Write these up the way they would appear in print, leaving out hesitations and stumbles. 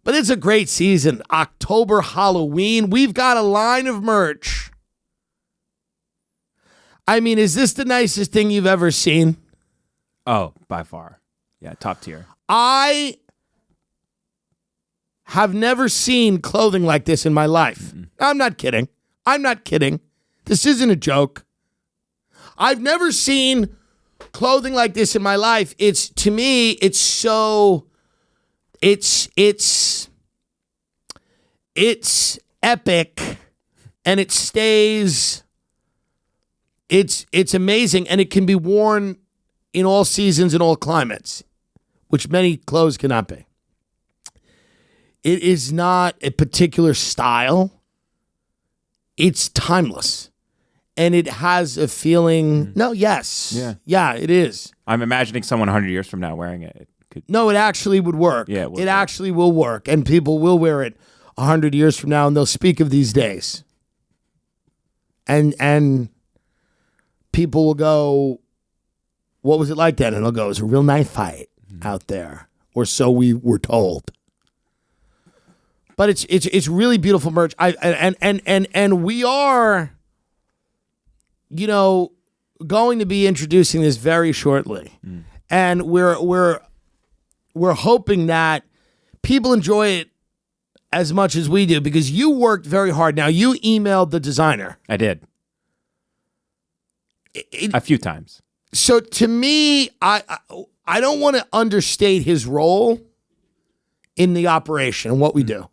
But it's a great season. October, Halloween. We've got a line of merch. I mean, is this the nicest thing you've ever seen? Oh, by far. Yeah, top tier. I have never seen clothing like this in my life. Mm-mm. I'm not kidding. This isn't a joke. I've never seen clothing like this in my life. To me, it's epic, and it stays. It's amazing, and it can be worn in all seasons and all climates, which many clothes cannot be. It is not a particular style. It's timeless. And it has a feeling. No, yes. Yeah, it is. I'm imagining someone 100 years from now wearing it. No, it actually would work. Yeah, it actually will work. And people will wear it 100 years from now, and they'll speak of these days. And people will go, what was it like then? And they'll go, it was a real knife fight out there. Or so we were told. But it's really beautiful merch. And we are, going to be introducing this very shortly. And we're hoping that people enjoy it as much as we do, because you worked very hard. Now, you emailed the designer. I did. A few times. So to me, I don't want to understate his role in the operation and what we do.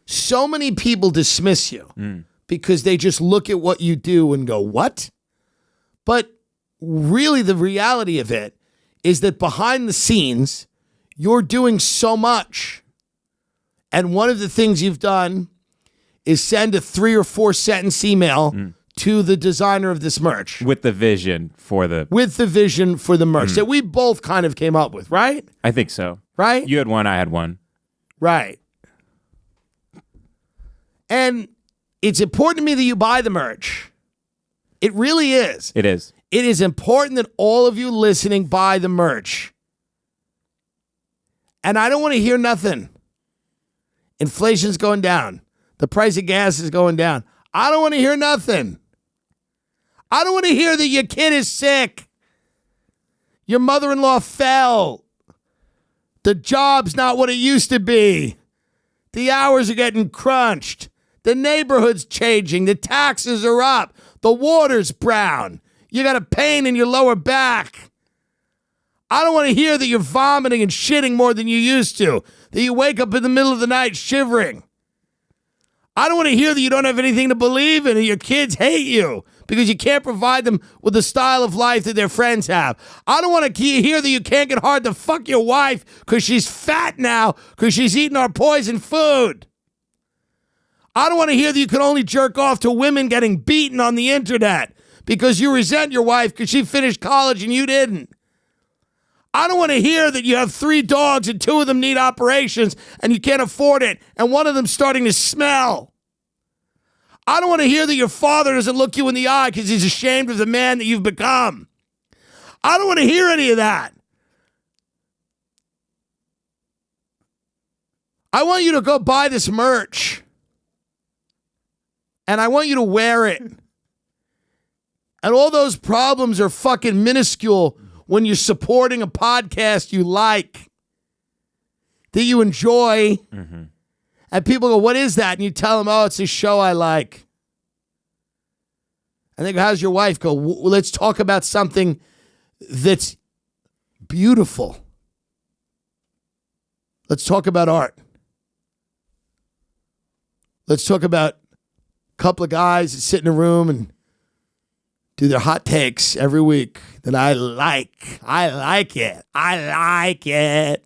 So many people dismiss you because they just look at what you do and go, what? But really the reality of it is that behind the scenes, you're doing so much. And one of the things you've done is send a 3 or 4 sentence email to the designer of this merch. With the vision for the merch that we both kind of came up with, right? I think so. Right? You had one, I had one. Right. And it's important to me that you buy the merch. It really is. It is. It is important that all of you listening buy the merch. And I don't want to hear nothing. Inflation's going down. The price of gas is going down. I don't want to hear nothing. I don't want to hear that your kid is sick. Your mother-in-law fell. The job's not what it used to be. The hours are getting crunched. The neighborhood's changing. The taxes are up. The water's brown. You got a pain in your lower back. I don't want to hear that you're vomiting and shitting more than you used to. That you wake up in the middle of the night shivering. I don't want to hear that you don't have anything to believe in and your kids hate you because you can't provide them with the style of life that their friends have. I don't want to hear that you can't get hard to fuck your wife because she's fat now because she's eating our poison food. I don't want to hear that you can only jerk off to women getting beaten on the internet because you resent your wife because she finished college and you didn't. I don't want to hear that you have 3 dogs and 2 of them need operations and you can't afford it and one of them's starting to smell. I don't want to hear that your father doesn't look you in the eye because he's ashamed of the man that you've become. I don't want to hear any of that. I want you to go buy this merch. And I want you to wear it. And all those problems are fucking minuscule when you're supporting a podcast you like, that you enjoy. And people go, what is that? And you tell them, oh, it's a show I like. And they go, how's your wife? Go, well, let's talk about something that's beautiful. Let's talk about art. Let's talk about a couple of guys that sit in a room and do their hot takes every week that I like. I like it.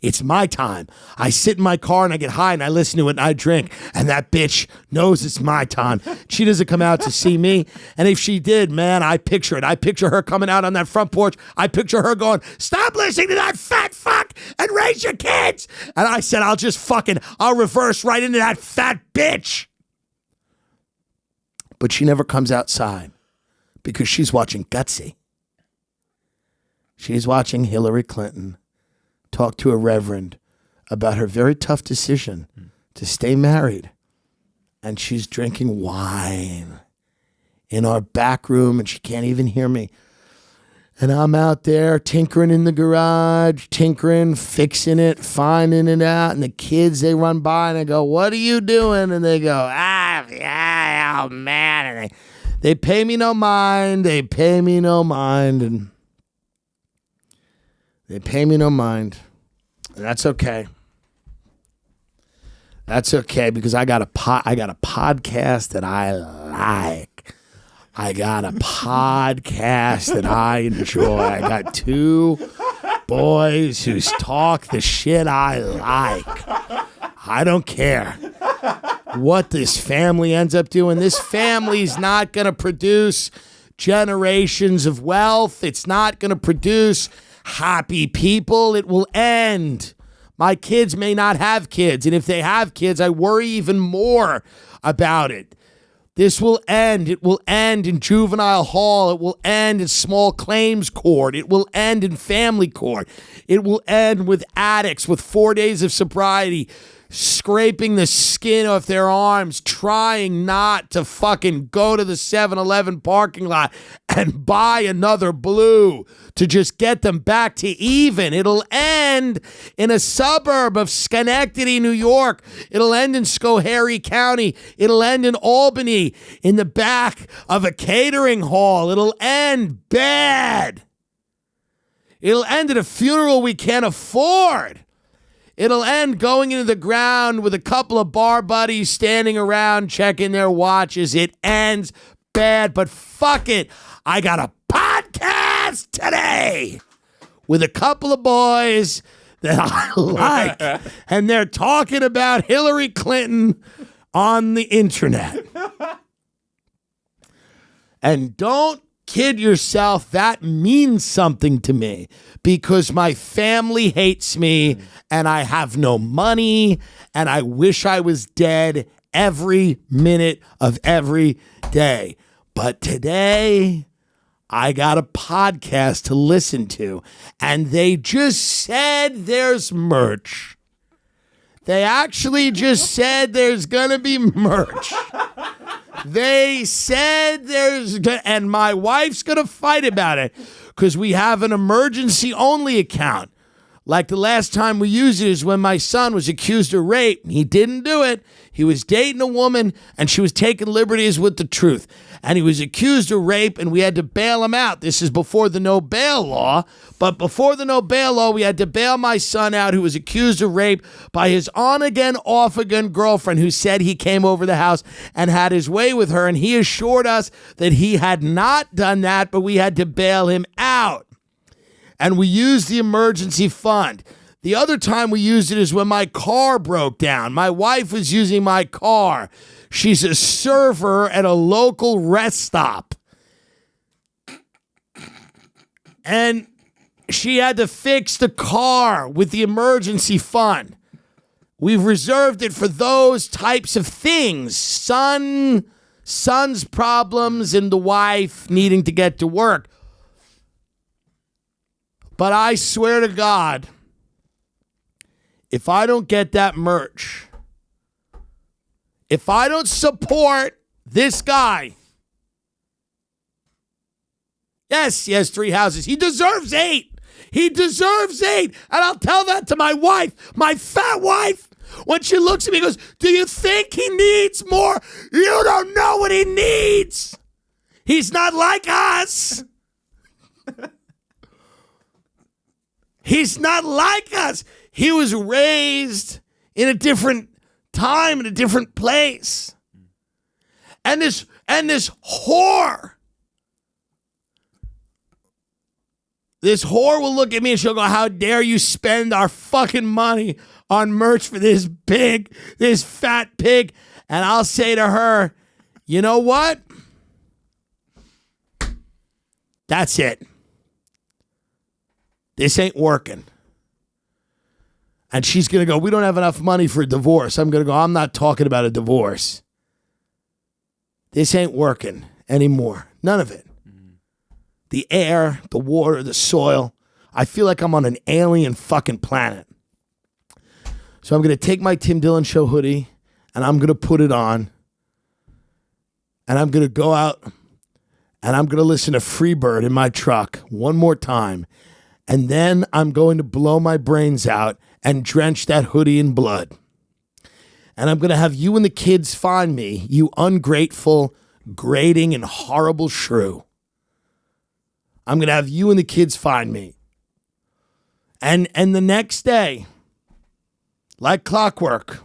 It's my time. I sit in my car and I get high and I listen to it and I drink. And that bitch knows it's my time. She doesn't come out to see me. And if she did, man, I picture it. I picture her coming out on that front porch. I picture her going, stop listening to that fat fuck and raise your kids. And I said, I'll reverse right into that fat bitch. But she never comes outside because she's watching Gutsy. She's watching Hillary Clinton talk to a reverend about her very tough decision to stay married. And she's drinking wine in our back room, and she can't even hear me. And I'm out there tinkering in the garage, fixing it, finding it out. And the kids, they run by and I go, "What are you doing?" And they go, "Yeah, oh man." And they pay me no mind. And they pay me no mind. And that's okay. That's okay, because I got a podcast that I like. I got a podcast that I enjoy. I got two boys who talk the shit I like. I don't care what this family ends up doing. This family's not going to produce generations of wealth. It's not going to produce happy people. It will end. My kids may not have kids, and if they have kids, I worry even more about it. This will end. It will end in juvenile hall. It will end in small claims court. It will end in family court. It will end with addicts with 4 days of sobriety scraping the skin off their arms, trying not to fucking go to the 7-Eleven parking lot and buy another blue to just get them back to even. It'll end in a suburb of Schenectady, New York. It'll end in Schoharie County. It'll end in Albany in the back of a catering hall. It'll end bad. It'll end at a funeral we can't afford. It'll end going into the ground with a couple of bar buddies standing around checking their watches. It ends bad, but fuck it. I got a podcast today with a couple of boys that I like, and they're talking about Hillary Clinton on the internet. And don't kid yourself, that means something to me, because my family hates me and I have no money and I wish I was dead every minute of every day. But today I got a podcast to listen to, and they just said there's merch. They actually just said there's gonna be merch. They said and my wife's gonna fight about it because we have an emergency only account. Like the last time we used it is when my son was accused of rape. He didn't do it. He was dating a woman and she was taking liberties with the truth. And he was accused of rape and we had to bail him out. This is before the no bail law. But before the no bail law, we had to bail my son out, who was accused of rape by his on-again, off-again girlfriend, who said he came over the house and had his way with her. And he assured us that he had not done that, but we had to bail him out. And we used the emergency fund. The other time we used it is when my car broke down. My wife was using my car. She's a server at a local rest stop. And she had to fix the car with the emergency fund. We've reserved it for those types of things. Son's problems and the wife needing to get to work. But I swear to God, if I don't get that merch, if I don't support this guy, yes, he has 3 houses. He deserves 8. He deserves 8. And I'll tell that to my wife, my fat wife, when she looks at me and goes, "Do you think he needs more?" You don't know what he needs. He's not like us. He's not like us. He was raised in a different time, in a different place. And this whore will look at me and she'll go, "How dare you spend our fucking money on merch for this pig, this fat pig?" And I'll say to her, "You know what? That's it. This ain't working." And she's going to go, "We don't have enough money for a divorce." I'm going to go, "I'm not talking about a divorce. This ain't working anymore. None of it. The air, the water, the soil. I feel like I'm on an alien fucking planet." So I'm going to take my Tim Dillon Show hoodie and I'm going to put it on. And I'm going to go out and I'm going to listen to Freebird in my truck one more time. And then I'm going to blow my brains out and drench that hoodie in blood. And I'm going to have you and the kids find me, you ungrateful, grating, and horrible shrew. I'm going to have you and the kids find me. And the next day, like clockwork,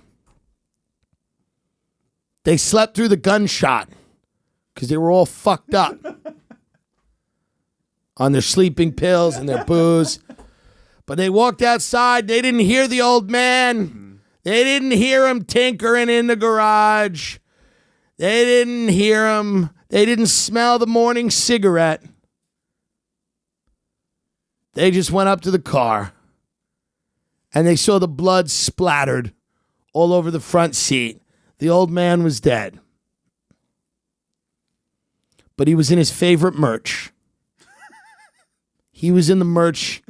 they slept through the gunshot because they were all fucked up on their sleeping pills and their booze. But they walked outside. They didn't hear the old man. They didn't hear him tinkering in the garage. They didn't hear him. They didn't smell the morning cigarette. They just went up to the car and they saw the blood splattered all over the front seat. The old man was dead. But he was in his favorite merch. He was in the merch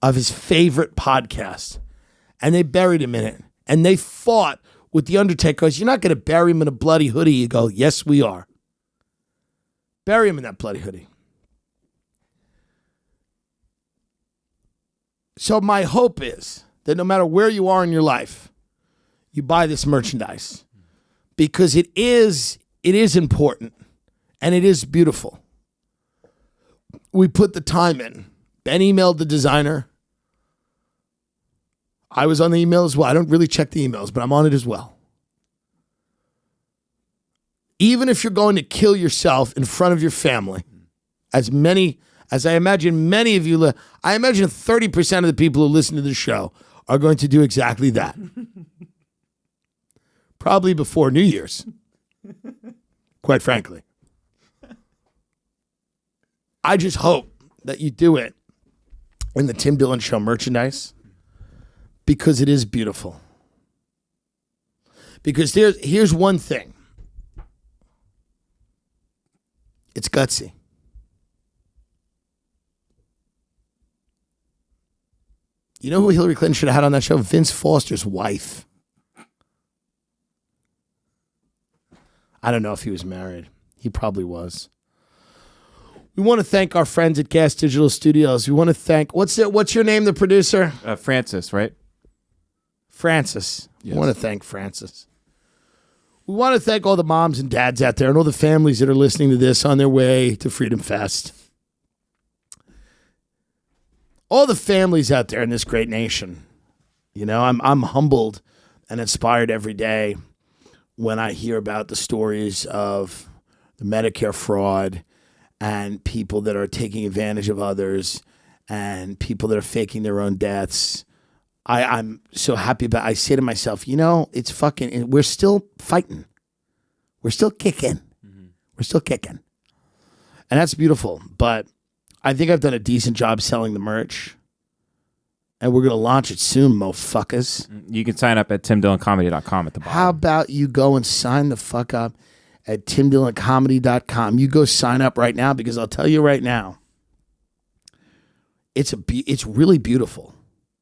of his favorite podcast. And they buried him in it. And they fought with the Undertaker because you're not going to bury him in a bloody hoodie. You go, yes, we are. Bury him in that bloody hoodie. So my hope is that no matter where you are in your life, you buy this merchandise because it is important and it is beautiful. We put the time in. Ben emailed the designer. I was on the email as well. I don't really check the emails, but I'm on it as well. Even if you're going to kill yourself in front of your family, as I imagine many of you, I imagine 30% of the people who listen to the show are going to do exactly that. Probably before New Year's, quite frankly. I just hope that you do it in the Tim Dillon Show merchandise because it is beautiful. Because here's one thing. It's gutsy. You know who Hillary Clinton should have had on that show? Vince Foster's wife. I don't know if he was married. He probably was. We want to thank our friends at Gas Digital Studios. We want to thank, what's your name, the producer? Francis, right? Francis. Yes. We want to thank Francis. We want to thank all the moms and dads out there and all the families that are listening to this on their way to Freedom Fest. All the families out there in this great nation. You know, I'm humbled and inspired every day when I hear about the stories of the Medicare fraud and people that are taking advantage of others and people that are faking their own deaths. I'm so happy about it. I say to myself, you know, it's fucking, we're still fighting. We're still kicking. Mm-hmm. We're still kicking. And that's beautiful. But I think I've done a decent job selling the merch. And we're going to launch it soon, motherfuckers. You can sign up at timdilloncomedy.com at the bottom. How about you go and sign the fuck up at timdilloncomedy.com. You go sign up right now because I'll tell you right now, it's really beautiful.